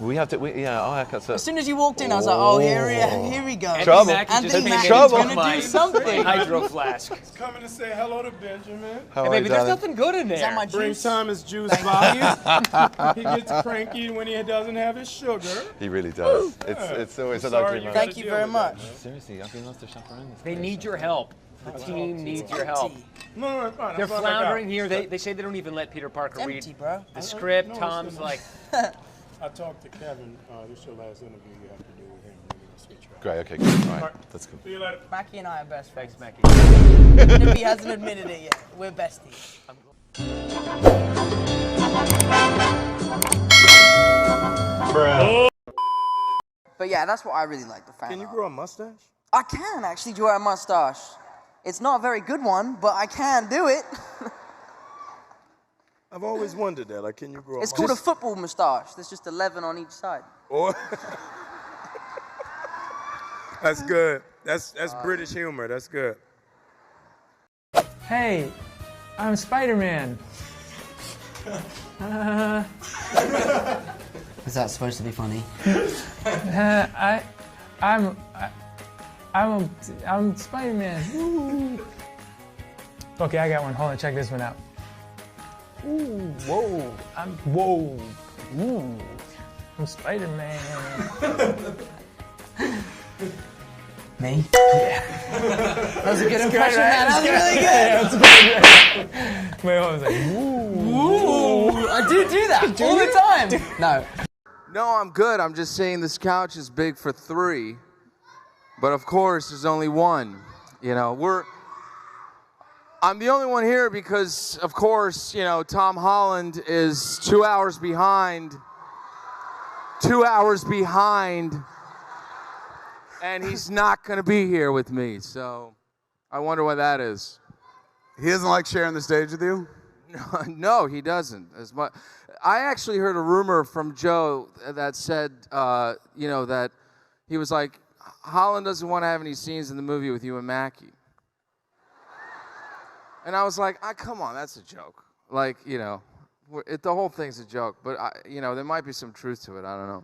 We have to. Yeah, our haircuts are. As soon as you walked in, I was like, oh, here we go. Trouble. Anthony Mackie's gonna do something. Hydro flask. He's coming to say hello to Benjamin. How Hey, are you, baby, there's darling? nothing good in there. Is that my Bring juice? Thomas juice by. He gets cranky when he doesn't have his sugar. He really does. It's always an ugly man. Thank you very much. Seriously, I've been lost to chaperones. They need your help. The team needs your help. No, it's fine. They're floundering here. They say they don't even let Peter Parker It's read empty, bro. the script. Tom's like, I talked to Kevin. This is your last interview you have to do with him. We're gonna switch right. Great. Okay. Good. All right. That's good. See you later. Mackie and I are best friends. thanks, Mackie. Even if he hasn't admitted it yet, we're besties. But yeah, that's what I really like, the fan Can you art. grow a mustache? I can actually grow a mustache. It's not a very good one, but I can do it. I've always wondered that. Like, can you grow? It's called a football mustache. There's just 11 on each side. Or that's good. That's British humor. That's good. Hey, I'm Spider-Man. Is that supposed to be funny? I'm Spider-Man. Woo. Okay, I got one. Hold on, check this one out. Ooh, whoa, Ooh, I'm Spider-Man. Me? That was a good impression, man. That was really good. Yeah, that's good. Wait, hold on a second. Ooh, I do that all the time. No. No, I'm good. I'm just saying this couch is big for 3. But of course, there's only one. You know, I'm the only one here because, of course, you know, Tom Holland is 2 hours behind. 2 hours behind. And he's not going to be here with me. So I wonder why that is. He doesn't like sharing the stage with you? No, he doesn't. As much. I actually heard a rumor from Joe that said, you know, that he was like, Holland doesn't want to have any scenes in the movie with you and Mackie. And I was like, come on, that's a joke. Like, you know, the whole thing's a joke. But, you know, there might be some truth to it. I don't know.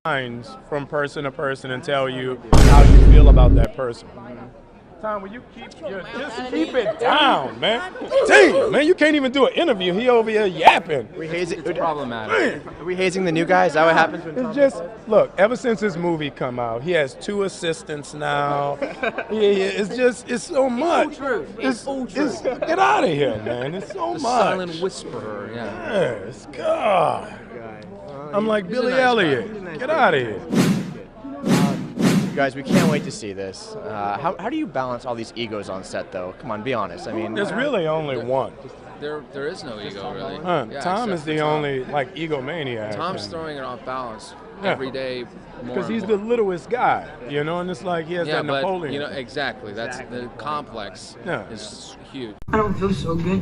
Lines from person to person and tell you how you feel about that person. Tom, will you just keep it down, man? Damn, man, you can't even do an interview. He over here yapping. It's problematic. Are we hazing the new guy? Is that what happens when It's just, look, ever since this movie come out, he has 2 assistants now. It's so much. It's all true. Get out of here, man. It's so much. silent whisperer, yeah. Yes, God. I'm like Billy Elliot. Get out of here. You guys, we can't wait to see this. How do you balance all these egos on set, though? Come on, be honest. I mean, There's really only one. There is no ego, really. Yeah, Tom is the only, like, egomaniac. Tom's throwing it off balance Yeah. every day. Because he's the littlest guy, you know, and it's like he has that but, Napoleon. you know, exactly. That's the complex is huge. I don't feel so good.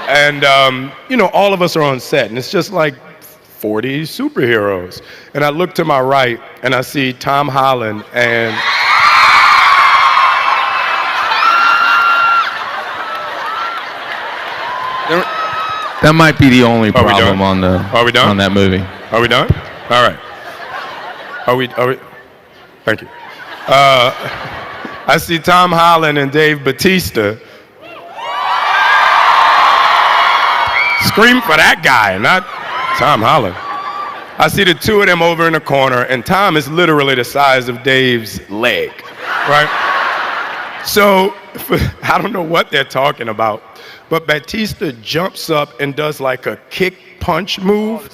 And, you know, all of us are on set, and it's just like 40 superheroes. And I look to my right, and I see Tom Holland, and that might be the only problem on that movie. Are we done? All right. Are we? Thank you. I see Tom Holland and Dave Bautista. Scream for that guy, not Tom Holland. I see the 2 of them over in the corner, and Tom is literally the size of Dave's leg, right? So I don't know what they're talking about, but Batista jumps up and does like a kick punch move.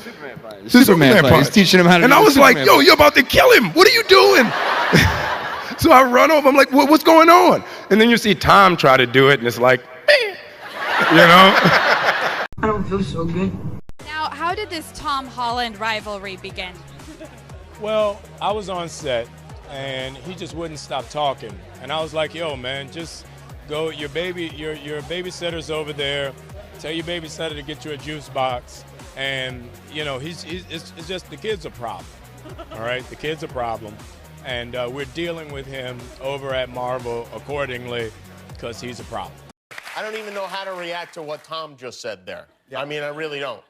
Superman punch. He's teaching him how to do And I was like, Superman yo, punch. you're about to kill him. What are you doing? So I run over. I'm like, what's going on? And then you see Tom try to do it, and it's like, you know? I don't feel so good. Now, how did this Tom Holland rivalry begin? Well, I was on set, and he just wouldn't stop talking. And I was like, yo, man, just go. Your babysitter's over there. Tell your babysitter to get you a juice box. And, you know, it's just the kid's a problem. All right? The kid's a problem. And we're dealing with him over at Marvel accordingly because he's a problem. I don't even know how to react to what Tom just said there. I mean, I really don't.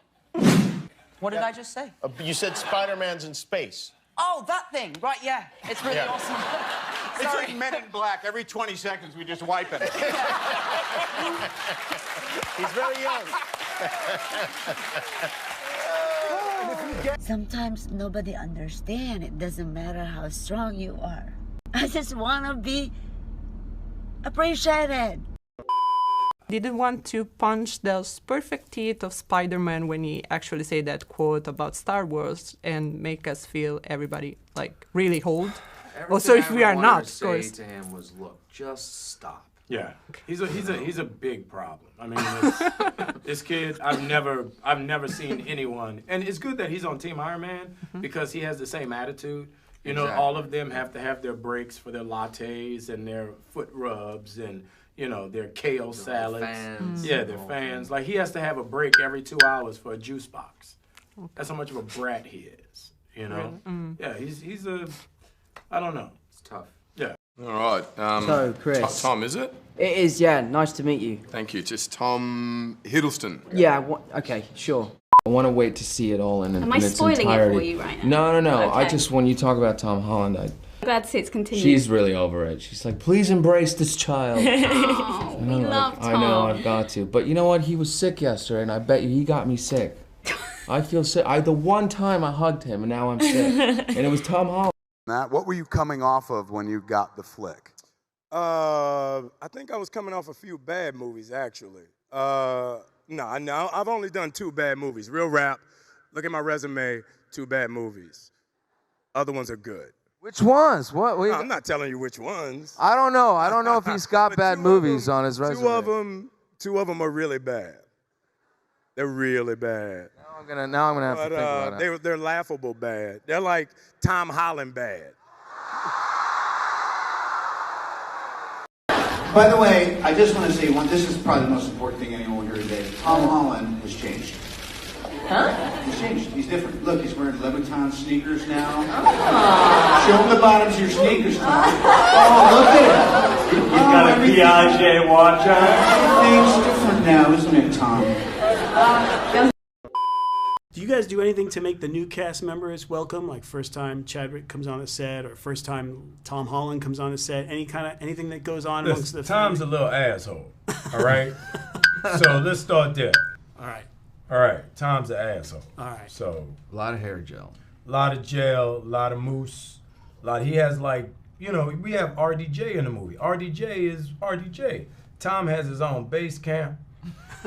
What did I just say? You said Spider-Man's in space. Oh, that thing. Right, yeah. It's really awesome. It's like Men in Black. Every 20 seconds, we just wipe it. He's very young. Sometimes nobody understands. It doesn't matter how strong you are. I just want to be appreciated. Didn't want to punch those perfect teeth of Spider-Man when he actually said that quote about Star Wars and make us feel everybody like really old. Also, if we are not, of course. To him was, look, just stop. Yeah, he's a big problem. I mean, this kid, I've never seen anyone, and it's good that he's on Team Iron Man because he has the same attitude. You know, all of them have to have their breaks for their lattes and their foot rubs and, you know, their kale salads. Fans. Yeah, they're fans. Like, he has to have a break every 2 hours for a juice box. That's how much of a brat he is, you know? Yeah, he's a, I don't know. It's tough. Yeah. All right. So, Chris. Tom, is it? It is, yeah. Nice to meet you. Thank you. Just Tom Hiddleston. Yeah, okay, sure. I want to wait to see it all in its entirety. Am I spoiling it for you right now? No. Okay. I just, when you talk about Tom Holland, I'm glad to see it's continued. she's really over it. She's like, please embrace this child. Oh, we love Tom. I know, I've got to. But you know what? He was sick yesterday, and I bet you he got me sick. I feel sick. The one time I hugged him, and now I'm sick. And it was Tom Holland. Matt, what were you coming off of when you got the flick? I think I was coming off a few bad movies, actually. No, I've only done 2 bad movies. Real rap, look at my resume, 2 bad movies. Other ones are good. Which ones? What? No, I'm not telling you which ones. I don't know. I don't know if he's got bad movies on his resume. 2 of them are really bad. They're really bad. Now I'm gonna have to think about it. They're laughable bad. They're like Tom Holland bad. By the way, I just want to say this is probably the most important thing anyone will hear today. Tom Holland has changed. Huh? He's changed. He's different. Look, he's wearing Louboutin sneakers now. Oh. Show him the bottoms of your sneakers, Tom. Oh, look at him. He's got a Piaget watch on. Everything's different now, isn't it, Tom? Do you guys do anything to make the new cast members welcome? Like first time Chadwick comes on the set, or first time Tom Holland comes on the set? Anything that goes on amongst the Tom's a little asshole. All right. So let's start there. All right. All right. Tom's an asshole. All right. So A lot of hair gel. a lot of gel, a lot of mousse, he has like, you know, we have RDJ in the movie. RDJ is RDJ. Tom has his own base camp.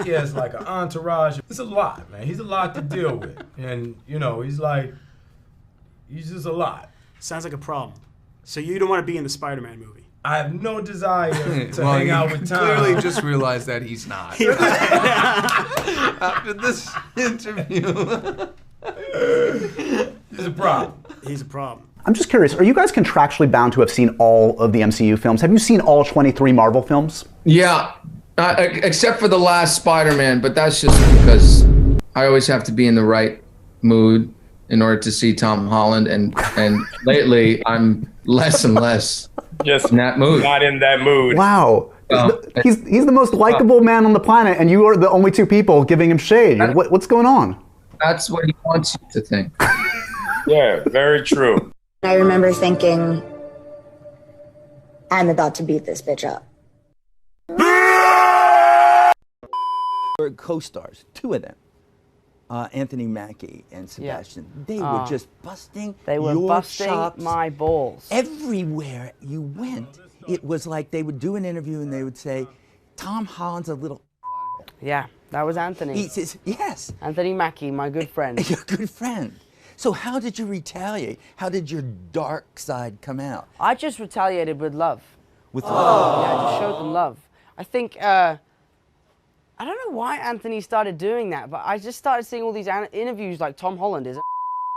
He has like an entourage. It's a lot, man. He's a lot to deal with. And, you know, he's just a lot. Sounds like a problem. So you don't want to be in the Spider-Man movie? I have no desire to hang out with Tom. Clearly just realized that he's not. After this interview. He's a problem. He's a problem. I'm just curious, are you guys contractually bound to have seen all of the MCU films? Have you seen all 23 Marvel films? Yeah, except for the last Spider-Man, but that's just because I always have to be in the right mood in order to see Tom Holland, and lately I'm less and less in that mood. Not in that mood. Wow. He's the most likable man on the planet, and you are the only 2 people giving him shade. What's going on? That's what he wants you to think. Yeah, very true. I remember thinking, I'm about to beat this bitch up. Were co-stars, 2 of them, Anthony Mackie and Sebastian. They were just busting your chops. my balls. Everywhere you went, it was like they would do an interview and they would say, Tom Holland's a little. Yeah, that was Anthony. He says, yes. Anthony Mackie, my good friend. Your good friend. So how did you retaliate? How did your dark side come out? I just retaliated with love. With love? Yeah, I just showed them love. I think, I don't know why Anthony started doing that, but I just started seeing all these interviews like Tom Holland is.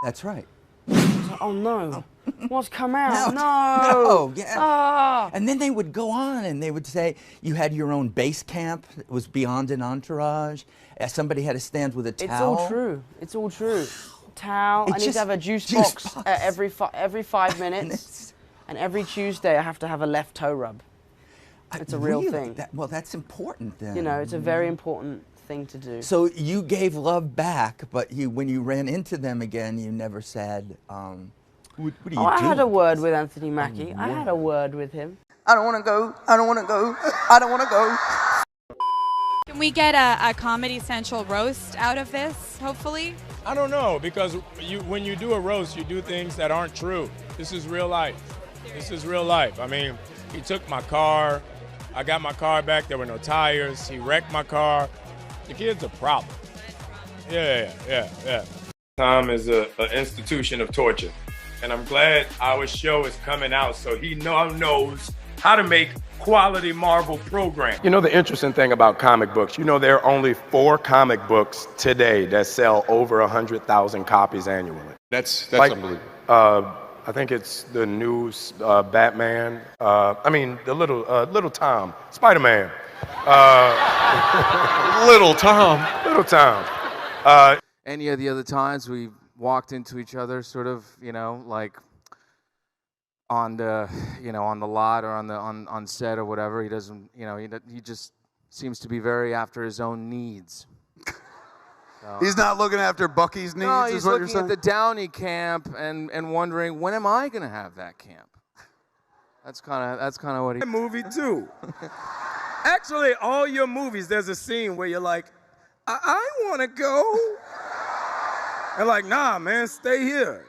That's right. I was like, oh no, what's come out? No, yeah. And then they would go on and they would say you had your own base camp. It was beyond an entourage. Somebody had to stand with a towel. It's all true. It's all true. Towel. I need to have a juice box every 5 minutes. And every Tuesday I have to have a left toe rub. It's a real Really? thing. Well, that's important then. You know, it's a very important thing to do. So you gave love back, but when you ran into them again, you never said, what do you do? I had a word with Anthony Mackie. I had a word with him. I don't want to go. I don't want to go. I don't want to go. Can we get a Comedy Central roast out of this, hopefully? I don't know, because when you do a roast, you do things that aren't true. This is real life. This is real life. I mean, he took my car. I got my car back. There were no tires. He wrecked my car. The kid's a problem. Yeah. Tom is an institution of torture. And I'm glad our show is coming out so he knows how to make quality Marvel programs. You know the interesting thing about comic books, there are only 4 comic books today that sell over 100,000 copies annually. That's unbelievable. I think it's the new Batman. The little Tom, Spider-Man. Little Tom. Little Tom. Any of the other times we walked into each other, sort of, like on the, on the lot or on set or whatever. He doesn't, he just seems to be very after his own needs. So. He's not looking after Bucky's needs. No, is he's what looking you're at the Downey camp and wondering, when am I going to have that camp? That's kind of what he. Movie too. Actually, all your movies, there's a scene where you're like, I want to go. And like, nah, man, stay here.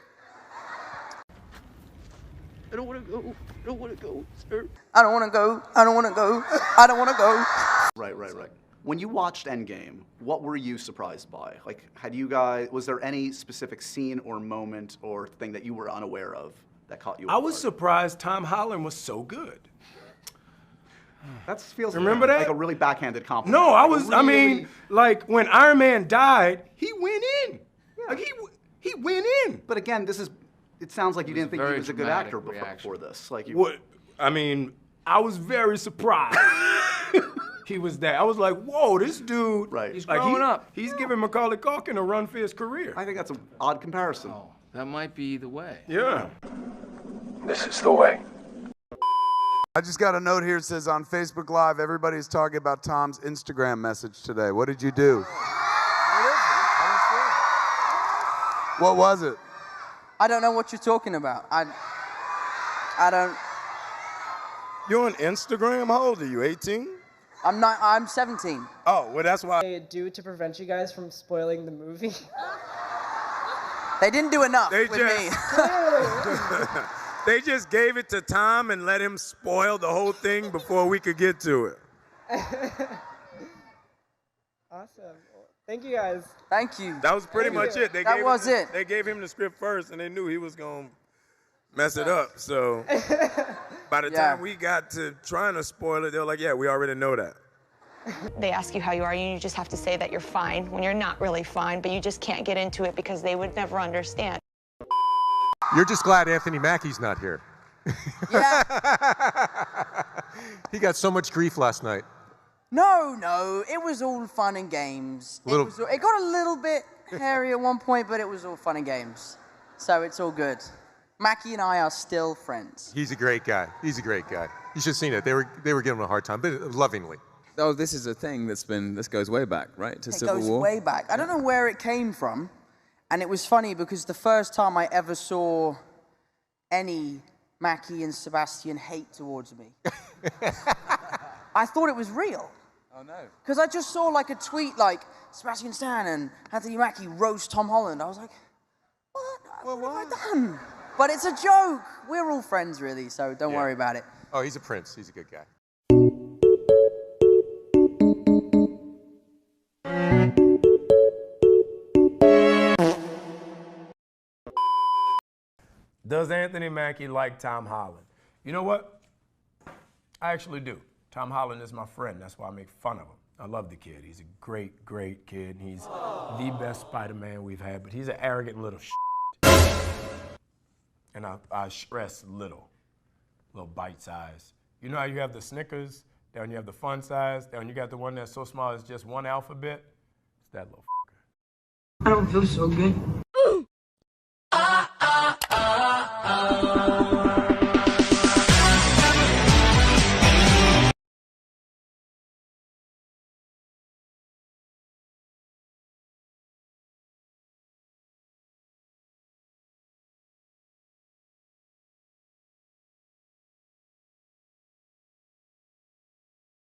I don't want to go. I don't want to go, sir. I don't want to go. I don't want to go. I don't want to go. Right. When you watched Endgame, what were you surprised by? Like, was there any specific scene or moment or thing that you were unaware of that caught you off I was guard? surprised Tom Holland was so good. That feels Remember that? like a really backhanded compliment. No, Like, like when Iron Man died, he went in. Yeah. Like he went in. But again, it sounds like you didn't think he was a good actor before this. Like, I was very surprised. He was that. I was like, whoa, this dude. Right. He's Like, growing up. He's giving Macaulay Culkin a run for his career. I think that's an odd comparison. Oh, that might be the way. Yeah. This is the way. I just got a note here that says on Facebook Live, everybody's talking about Tom's Instagram message today. What did you do? What was it? I don't know what you're talking about. I don't. You're on Instagram? How old are you, 18? I'm not. I'm 17. Oh, well, that's why. They do to prevent you guys from spoiling the movie? They didn't do enough They with just- me. They just gave it to Tom and let him spoil the whole thing before we could get to it. Awesome. Thank you guys. Thank you. That was pretty much it. They gave him the script first, and they knew he was going to mess it up. So by the time we got to trying to spoil it, they were like, yeah, we already know that. They ask you how you are, and you just have to say that you're fine when you're not really fine, but you just can't get into it because they would never understand. You're just glad Anthony Mackie's not here. Yeah. He got so much grief last night. No, it was all fun and games. It got a little bit hairy at one point, but it was all fun and games. So it's all good. Mackie and I are still friends. He's a great guy. You should have seen it. They were giving him a hard time, but lovingly. Oh, this is a thing this goes way back, right? To It Civil goes War. way back. I don't know where it came from. And it was funny because the first time I ever saw any Mackie and Sebastian hate towards me, I thought it was real. Oh, no. Because I just saw like a tweet like, Sebastian Stan and Anthony Mackie roast Tom Holland. I was like, what have I done? But it's a joke. We're all friends, really, so don't worry about it. Oh, he's a prince. He's a good guy. Does Anthony Mackie like Tom Holland? You know what? I actually do. Tom Holland is my friend. That's why I make fun of him. I love the kid. He's a great, great kid. He's the best Spider-Man we've had, but he's an arrogant little And I stress little bite size. You know how you have the Snickers, then you have the fun size, then you got the one that's so small it's just one alphabet? It's that little I don't feel so good.